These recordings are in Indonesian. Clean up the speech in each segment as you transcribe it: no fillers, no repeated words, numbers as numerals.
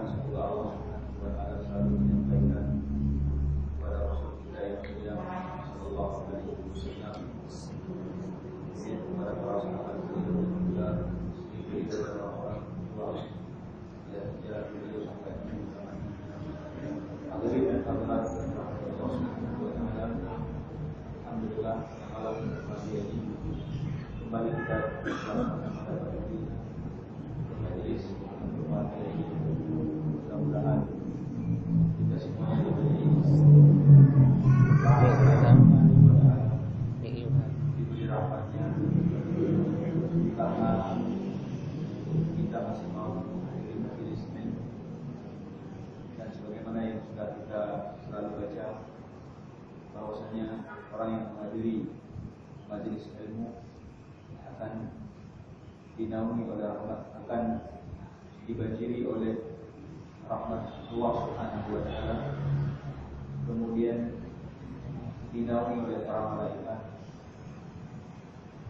semoga Allah Subhanahu wa taala selalu menyampaikan kepada Rasul kita yang mulia sallallahu alaihi wasallam, kepada para sahabat beliau dan juga istri dan orang tua ya jalan beliau sampai ke zaman. Hadirin dan hadirat Allah Subhanahu wa taala, alhamdulillah malam pagi ini kembali kita bersama-sama pada majelis materi. Mudah-mudahan kita semuanya diberi rahmatnya, karena kita masih mau menghadiri majelis ini, dan sebagaimana yang sudah kita selalu baca bahwasanya orang yang menghadiri majelis ilmu akan dinaungi oleh rahmat, akan dibanjiri oleh rahmat Allah Subhanahu wa taala, kemudian dinaungi oleh para malaikat,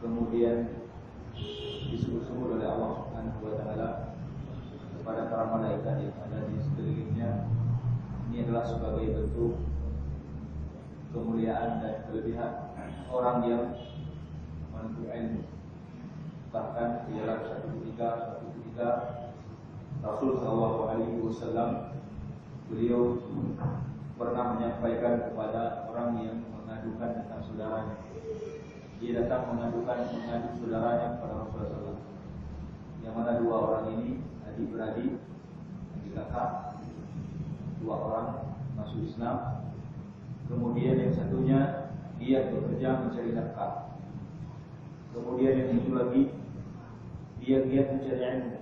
kemudian disebut-sebut oleh Allah Subhanahu wa taala kepada para malaikat yang ada di sekelilingnya. Ini adalah sebagai bentuk kemuliaan dan kelebihan orang yang menuntut ilmu. Bahkan di dalam suatu ketika Rasul Shallallahu Alaihi Wasallam beliau pernah menyampaikan kepada orang yang mengadukan tentang saudaranya. Dia datang mengadu saudaranya kepada Rasulullah SAW. Yang mana dua orang ini adik-beradik, adik kakak, dua orang masuk Islam. Kemudian yang satunya dia bekerja mencari nafkah. Kemudian yang itu lagi dia giat mencari ilmu,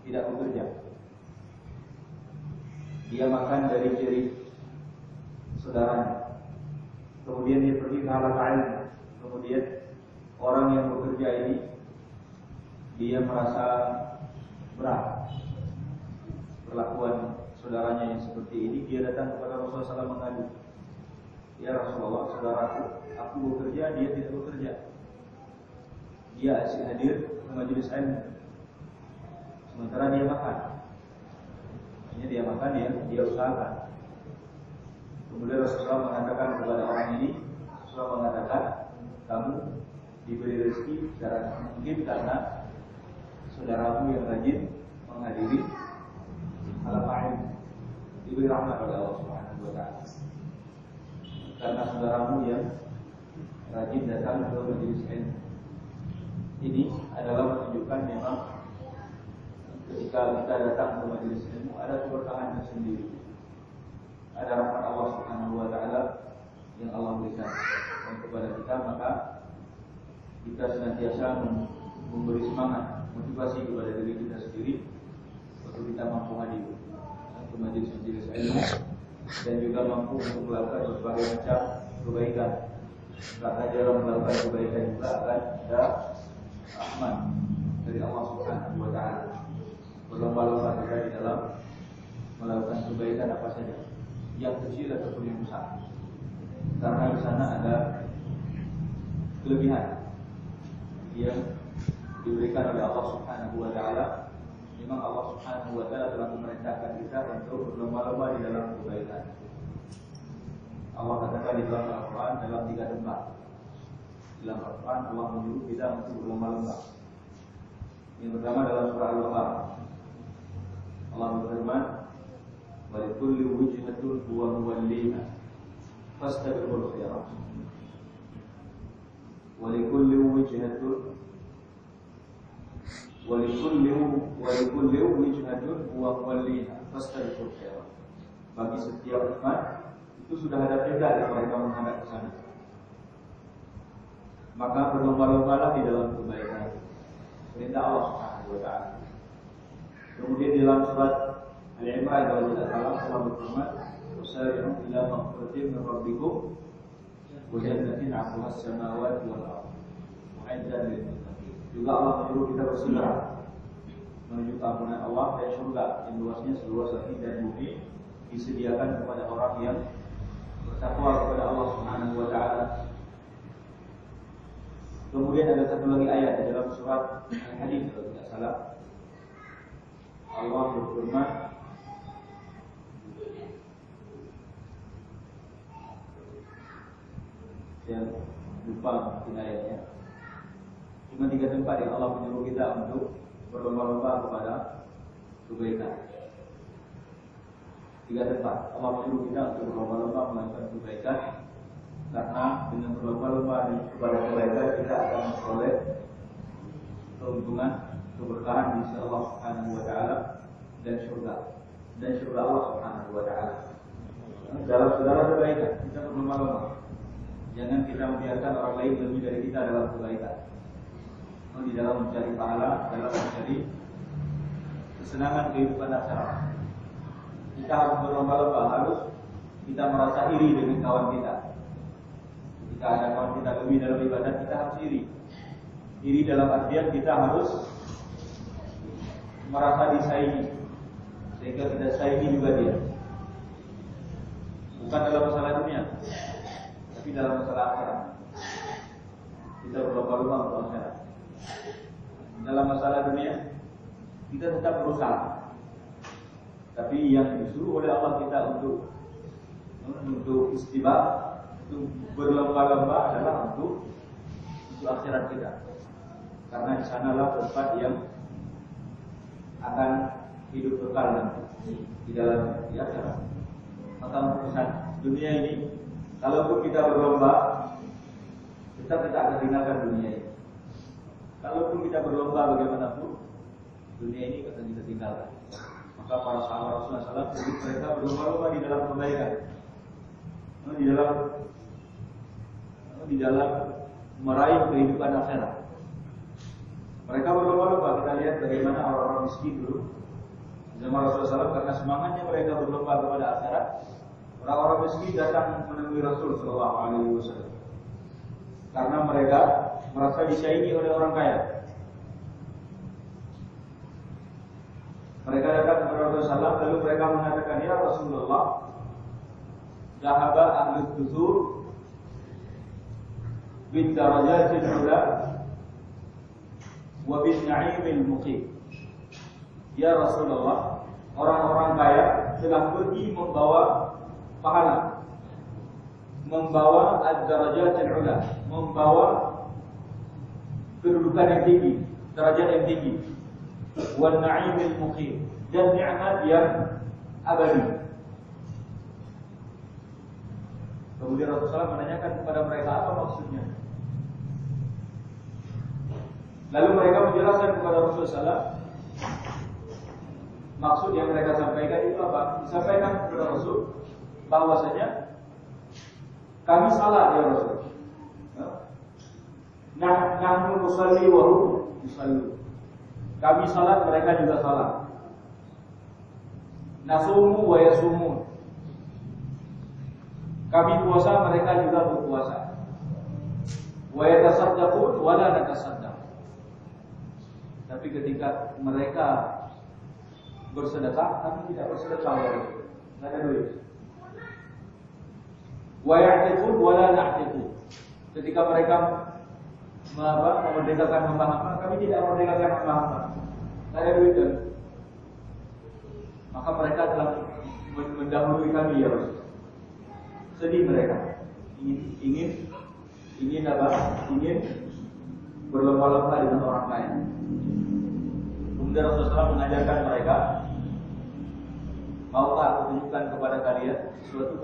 tidak bekerja. Dia makan dari jari saudaranya. Kemudian dia pergi ke halaqah ilmu. Kemudian orang yang bekerja ini dia merasa berat perlakuan saudaranya yang seperti ini. Dia datang kepada Rasulullah SAW mengadu, ya Rasulullah, saudaraku, aku bekerja, dia tidak bekerja. Dia asyik hadir ke majelis ilmu, sementara dia makan. Maksudnya dia makan, dia usahakan. Kemudian Rasulullah mengatakan kepada orang ini, Rasulullah mengatakan, kamu diberi rezeki secara mungkin karena saudaramu yang rajin menghadiri halaqah ilmu, diberi rahmat oleh Allah Subhanahu wa taala. Karena saudaramu yang rajin datang ke majelis ilmu. Ini adalah menunjukkan memang ketika kita datang ke majelis ilmu ada keberkahan tersendiri, ada rahmat Allah Subhanahu wa taala yang Allah berikan kepada kita. Maka kita senantiasa memberi semangat, motivasi kepada diri kita sendiri untuk kita mampu hadir ke majelis ilmu dan juga mampu untuk melakukan berbagai macam kebaikan. Karena dalam melakukan kebaikan juga akan ada rahmat dari Allah Subhanahu wa taala. Berlomba-lomba kita di dalam melakukan kebaikan apa saja, yang kecil ataupun yang besar. Karena di sana ada kelebihan yang diberikan oleh Allah Subhanahu wa taala. Memang Allah Subhanahu wa taala telah memerintahkan kita untuk berlomba-lomba di dalam kebaikan. Allah katakan di dalam Al-Quran dalam 3 tempat. Dalam Al-Quran Allah menyuruh kita untuk berlomba-lomba. Yang pertama dalam surah Al-Baqarah. Allah berfirman, "Wa likulli wijhatin huwa muwalliha fastabiqul khairat." Wa likulli wijhatin huwa muwalliha fastabiqul khairat. Bagi setiap umat itu sudah ada tenda yang mereka menghadap ke sana. Maka berlomba-lombalah di dalam kebaikan. Perintah Allah Subhanahu wa taala. Kemudian di dalam surat Al-Imran kalau tidak salah Allah berfirman, "Wasari'u ila maghfiratin min rabbikum wa jannatin 'arduha as-samawati wal ardh mu'iddat lil muttaqin." Juga Allah menyuruh kita bersegera menuju keampunan Allah dan surga yang luasnya seluas langit dan bumi, disediakan kepada orang yang bertakwa kepada Allah Subhanahu wa taala. Kemudian ada satu lagi ayat di dalam surat Al-Hadid kalau tidak salah. Allah berfirman, lupa mungkin ayatnya. Cuma 3 tempat yang Allah menyuruh kita untuk berlomba-lomba kepada kebaikan. 3 tempat Allah menyuruh kita untuk berlomba-lomba melakukan kebaikan, karena dengan berlomba-lomba kepada kebaikan kita akan memperoleh keuntungan, keberkahan di sisi Allah Subhanahu wa taala dan surga Allah Subhanahu wa taala. Dalam segala kebaikan kita berlomba-lomba. Jangan kita membiarkan orang lain lebih dari kita dalam kebaikan. Di dalam mencari pahala, dalam mencari kesenangan kehidupan akhirat. Kita harus berlomba-lomba, harus kita merasa iri dengan kawan kita. Ketika ada kawan kita lebih dalam ibadah, kita harus iri. Iri dalam artian kita harus merasa disaingi, sehingga kita saingi juga dia. Bukan dalam masalah dunia, tapi dalam masalah akhirat. Kita berlomba-lomba untuk akhirat. Dalam masalah dunia kita tetap berusaha, tapi yang disuruh oleh Allah kita untuk istibah, untuk berlomba-lomba adalah untuk akhirat kita, karena di sanalah tempat yang akan hidup kekal nanti di dalam akhirat. Maka urusan dunia ini, kalaupun kita berlomba, tetap kita akan tinggalkan dunia ini. Kalaupun kita berlomba bagaimanapun, dunia ini akan kita tinggalkan. Maka para sahabat Rasulullah SAW, mereka berlomba-lomba di dalam kebaikan, di dalam meraih kehidupan akhirat. Mereka berlomba-lomba. Kita lihat bagaimana orang-orang miskin dulu zaman Rasulullah SAW, karena semangatnya mereka berlomba kepada akhirat. Orang-orang miskin datang menemui Rasul SAW karena mereka merasa disaingi oleh orang kaya. Mereka datang kepada Rasulullah SAW, lalu mereka mengatakan, ya Rasulullah, dhahaba ahli dusur bin darajatil ula wa bin na'imil muqim. Ya Rasulullah, orang-orang kaya telah pergi membawa pahala, membawa ad-darajatil ula, membawa kedudukan yang tinggi, derajat yang tinggi, wan na'imil muqim, dan nikmat yang abadi. Kemudian Rasulullah menanyakan kepada mereka apa maksudnya. Lalu mereka menjelaskan kepada Rasulullah maksud yang mereka sampaikan itu apa? Disampaikan kepada Rasul bahwasanya kami salah ya Rasul. Nahnu nusalli wa hum yusallu. Kami salat, mereka juga salat. Nasumu wa yasumun. Kami puasa, mereka juga berpuasa. Wa yatasaddaqun wa la natasaddaq. Tapi ketika mereka bersedekah, kami tidak bersedekah ya Rasul. Tidak ada duit. Wa ya'tiqun wa la na'tiqun. Ketika mereka memerdekakan hamba-hamba, kami tidak memerdekakan hamba-hamba. Tidak ada duit kan? Maka mereka telah mendahului kami ya Rasul. Sedih mereka, ingin berlomba-lomba dengan orang lain. Kemudian Rasulullah mengajarkan mereka, maukah aku tunjukkan kepada kalian sesuatu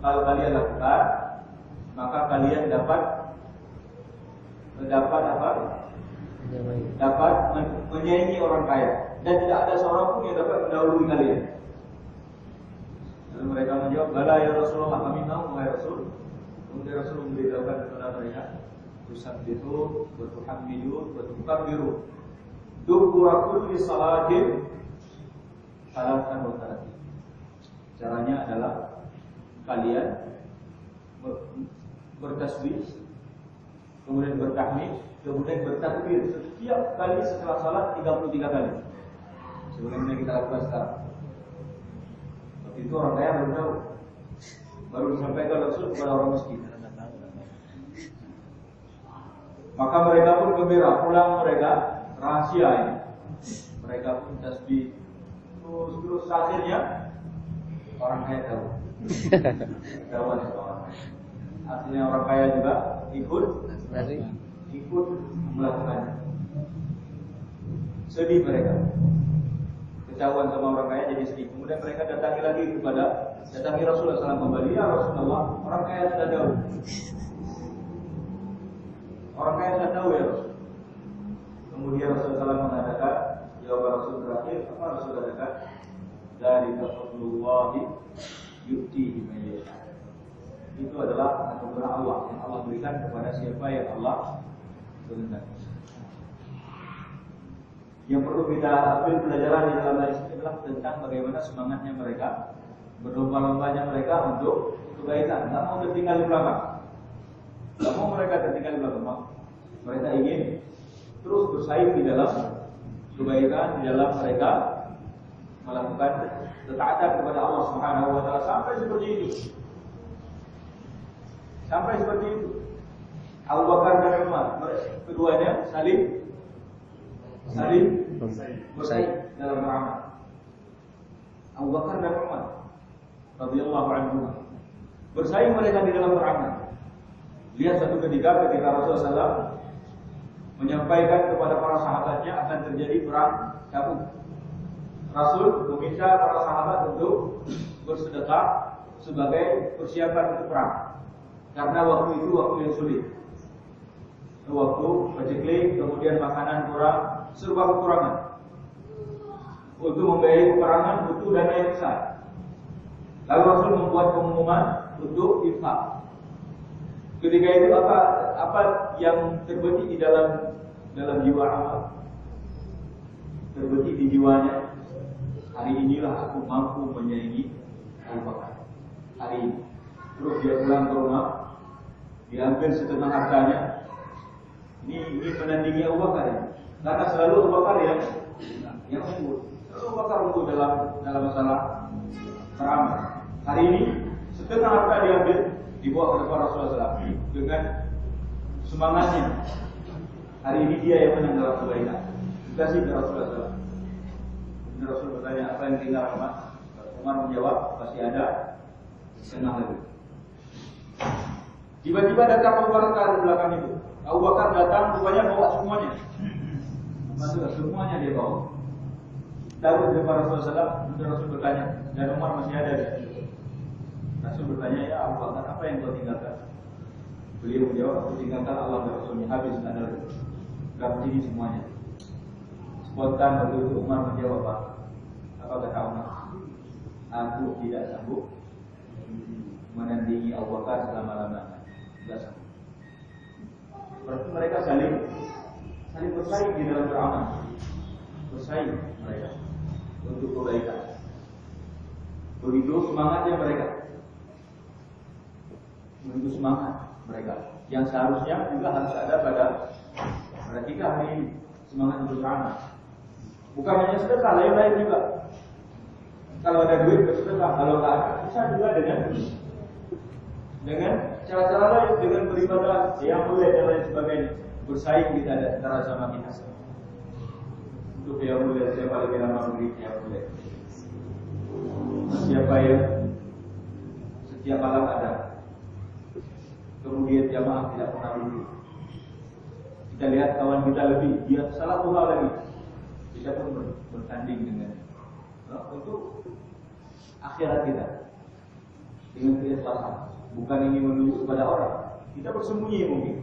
kalau kalian lakukan, maka kalian dapat apa? Dapat menyaingi orang kaya, dan tidak ada seorang pun yang dapat mendahului kalian. Lalu mereka menjawab, bala ya Rasulullah, kami mau wahai Rasul. Kemudian Rasul memberitahukan kepada mereka, tusabbihu wa tuhammidu wa tukabbiru dubura kulli salatin salatan wa salatin. Caranya adalah kalian bertasbih, kemudian bertahmid, kemudian bertakbir setiap kali setelah salat 33 kali. Sebagaimana kita lakukan sekarang. Waktu itu orang kaya belum tahu, baru disampaikan Rasul kepada orang miskin. Maka mereka pun gembira, pulang mereka rahasia ini. Mereka pun tasbih terus akhirnya orang kaya tahu. Tahu orang kaya. Akhirnya orang kaya juga ikut melakukannya. Sedih mereka, ketahuan sama orang kaya jadi sedih. Kemudian mereka datangi Rasulullah SAW kembali. Ya Rasulullah, orang kaya sudah tahu. Orang kaya sudah tahu ya Rasul. Kemudian Rasulullah SAW mengatakan, jawaban Rasul terakhir, apa Rasul katakan? Dari fadlullahi yu'tihi man yasha. Itu adalah anugerah Allah yang Allah berikan kepada siapa yang Allah kehendaki. Yang perlu kita ambil pelajaran di dalam hadis ini adalah tentang bagaimana semangatnya mereka, berlomba-lombanya mereka untuk kebaikan. Tidak mau tertinggal di belakang. Tidak mau mereka tertinggal di belakang. Mereka ingin terus bersaing di dalam kebaikan, di dalam mereka melakukan ketaatan kepada Allah Subhanahu wa taala sampai seperti itu. Sampai seperti itu. Abu Bakar dan Umar, keduanya saling bersaing dalam beramal. Abu Bakar dan Umar radhiyallahu anhu bersaing mereka di dalam beramal. Lihat satu ketika Rasulullah SAW menyampaikan kepada para sahabatnya akan terjadi perang Tabuk. Rasul meminta para sahabat untuk bersedekah sebagai persiapan untuk perang. Karena waktu itu waktu yang sulit. Waktu paceklik, kemudian makanan kurang, serba kekurangan. Untuk membiayai peperangan butuh dana yang besar. Lalu Rasul membuat pengumuman untuk infak. Ketika itu apa yang terbetik di dalam jiwa Umar? Terbetik di jiwanya, hari inilah aku mampu menyaingi Abu Bakar. Hari ini. Terus dia pulang ke rumah, diambil setengah hartanya. Ini menandingi Abu Bakar ya. Karena selalu Abu Bakar yang unggul. Selalu Abu Bakar unggul dalam masalah beramal. Hari ini setengah harta diambil, dibawa ke depan Rasulullah SAW dengan semangatnya. Hari ini dia yang menang dalam kebaikan. Dikasih ke Rasulullah SAW. Rasul bertanya, apa yang tinggal Umar? Umar menjawab, masih ada setengah lagi. Tiba-tiba datang Abu Bakar di belakang itu. Abu Bakar datang, rupanya bawa semuanya. Maksudnya semuanya dia bawa. Taruh di depan Rasulullah SAW. Kemudian Rasul bertanya, dan Umar masih ada di situ. Rasul bertanya, ya Abu Bakar, apa yang kau tinggalkan? Beliau menjawab, aku tinggalkan Allah dan Rasulnya. Habis ada lagi. Berapa ini semuanya? Spontan waktu itu Umar menjawab, apa kata Umar? Aku tidak sanggup menandingi Abu Bakar selama-lamanya. Tidak sanggup. Berarti mereka saling bersaing di dalam beramal. Bersaing mereka untuk kebaikan. Begitu semangatnya mereka. Begitu semangat mereka. Yang seharusnya juga harus ada pada kita hari ini. Semangat untuk beramal. Bukan hanya sedekah, lain-lain juga. Kalau ada duit bersedekah, kalau tidak ada bisa juga dengan cara-cara lain, dengan beribadah yang boleh dan lain sebagainya. Bersaing kita antara sama kita. Untuk yang boleh, siapa lebih lama beri yang boleh. Siapa yang setiap malam ada. Kemudian jamaah tidak pernah dulu. Kita lihat kawan kita lebih, dia salah tuha lagi. Kita pun bertanding dengan untuk akhirat kita dengan keikhlasan. Bukan ingin menunjuk kepada orang. Kita bersembunyi mungkin.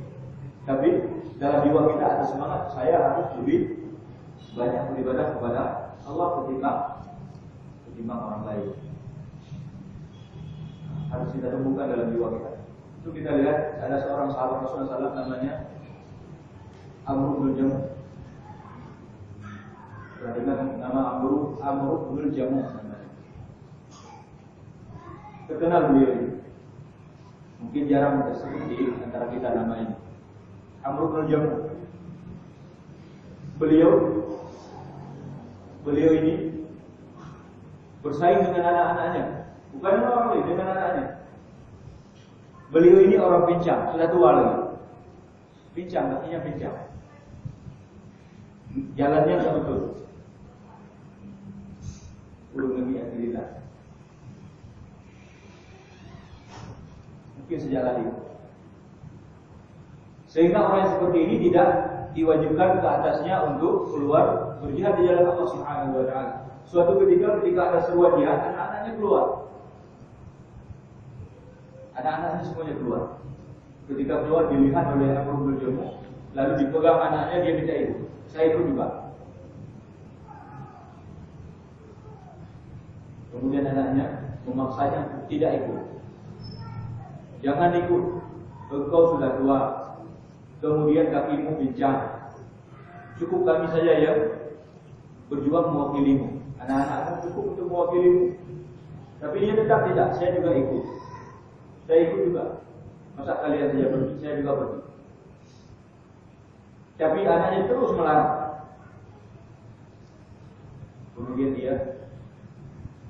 Tapi dalam jiwa kita ada semangat. Saya harus lebih banyak beribadah kepada Allah ketimbang orang lain. Harus kita temukan dalam jiwa kita. Itu kita lihat ada seorang sahabat Rasulullah SAW namanya Amr bin Jamuh. Dengan nama Amr bin Jamuh namanya. Terkenal beliau ini. Mungkin jarang tersebut di antara kita nama ini. Amr bin Jamuh. Beliau ini bersaing dengan anak-anaknya. Bukan dengan orang lain, dengan anak-anaknya. Beliau ini orang pincang, sudah tua lagi. Pincang, artinya pincang. Jalannya tidak betul. Ulun Nabi Akhirullah. Mungkin sejak lahir. Sehingga orang yang seperti ini tidak diwajibkan ke atasnya untuk keluar berjihad di jalan Allah Subhanahu wa taala. Suatu ketika ada seruan jihad, anak-anaknya keluar. Anak-anaknya semuanya keluar. Ketika keluar dilihat oleh Amr bin Jamuh, lalu dipegang anaknya, dia minta ikut. Saya ikut juga. Kemudian anaknya memaksanya tidak ikut. Jangan ikut, engkau sudah tua. Kemudian kakimu pincang. Cukup kami saja yang berjuang mewakilimu. Anak-anakmu cukup untuk mewakilimu. Tapi dia tetap tidak, saya juga ikut. Saya ikut juga. Masa kalian saja pergi, saya juga pergi. Tapi anaknya terus melarang. Kemudian dia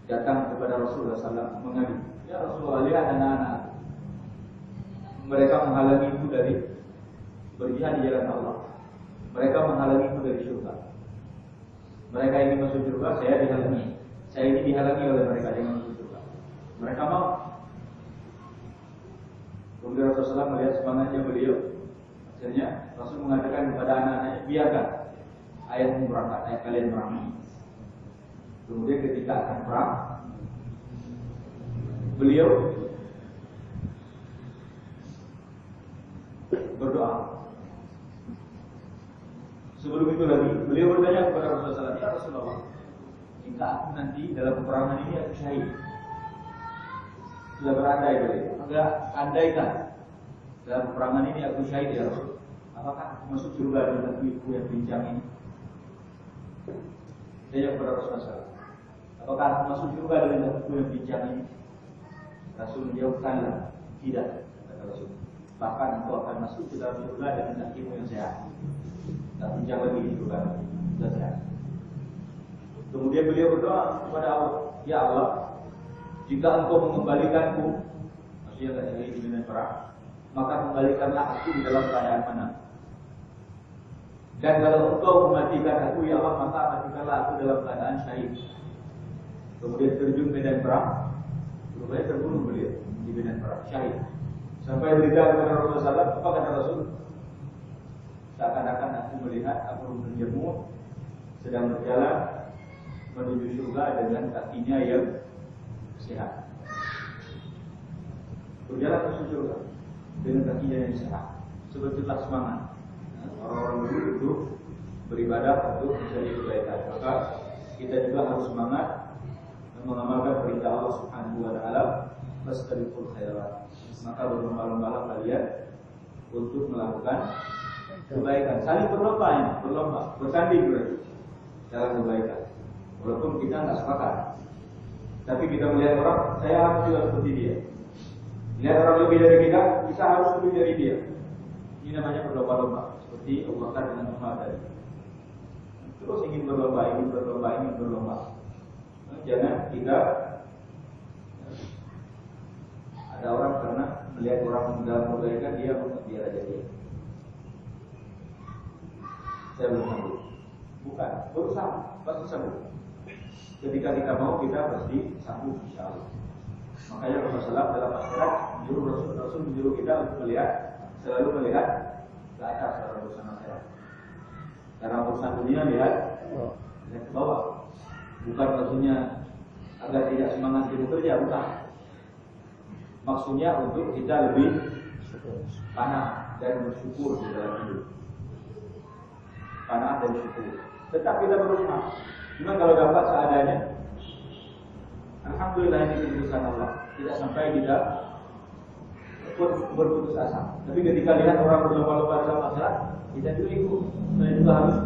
datang kepada Rasulullah SAW mengadu. Ya Rasulullah, lihat anak-anak. Mereka menghalangiku dari berjihad di jalan Allah. Mereka menghalangiku dari surga. Mereka ingin masuk surga, saya dihalangi. Saya ini dihalangi oleh mereka yang masuk surga. Mereka mau. Kemudian Rasulullah melihat semangatnya beliau. Akhirnya Rasul mengatakan kepada anak-anaknya, biarkan ayahmu berangkat, ayah kalian berangkat. Kemudian ketika akan perang, beliau berdoa. Sebelum itu lagi, beliau bertanya kepada Rasulullah SAW, ya Rasulullah, jika aku nanti dalam peperangan ini aku syahid, sudah berandai beliau, maka andaikan dalam peperangan ini aku syahid ya Rasul, apakah aku masuk surga dengan kuku yang pincang ini? Tanya kepada Rasulullah SAW, apakah aku masuk surga dengan kuku yang pincang ini? Rasul menjawabkanlah, tidak, kata Rasul. Bahkan engkau akan masuk ke dalam surga dengan kakimu yang sehat. Tak pincang lagi di surga, sudah sehat. Kemudian beliau berdoa kepada Allah, ya Allah, jika engkau mengembalikanku, maksudnya tidak lagi di medan perang, maka kembalikanlah aku di dalam keadaan mana. Dan kalau engkau mematikan aku, ya Allah, maka matikanlah aku dalam keadaan syahid. Kemudian terjun medan perang, rupanya terbunuh beliau di medan perang, syahid. Sampai berita kepada Rasulullah SAW, apa kata Rasul? Seakan-akan aku melihat Amr bin Jamuh sedang berjalan menuju surga dengan kakinya yang sehat. Berjalan menuju surga dengan kakinya yang sehat. Sebetulnya semangat orang-orang dulu itu beribadah untuk mencari kebaikan. Maka kita juga harus semangat mengamalkan perintah Allah Subhanahu wa taala, fastabiqul khairat. Maka berlomba-lombalah kalian untuk melakukan kebaikan. Saling berlomba ini, berlomba, bertanding berarti dalam kebaikan. Walaupun kita nggak sepakat, tapi kita melihat orang, saya harus juga seperti dia. Lihat orang lebih dari kita harus lebih dari dia. Ini namanya berlomba-lomba, seperti Abu Bakar dengan Umar tadi. Terus ingin berlomba. Jangan kita ada orang karena melihat orang dalam kebaikan dia biar aja dia. Saya belum sanggup. Bukan, berusaha, pasti sanggup. Ketika kita mau, kita pasti sanggup, insya Allah. Makanya Rasulullah dalam akhirat Rasul menyuruh kita untuk selalu melihat ke atas dalam urusan akhirat. Dalam urusan dunia lihat ke bawah. Bukan maksudnya agar tidak semangat di bekerja, bukan. Maksudnya untuk kita lebih panah dan bersyukur di dalam hidup. Panah dan syukur. Tetap kita berusaha. Cuma kalau dapat seadanya, alhamdulillah ini keputusan Allah. Tidak sampai kita berputus asa. Tapi ketika lihat orang berlomba-lomba dalam masalah, kita juga ikut. Saya juga harus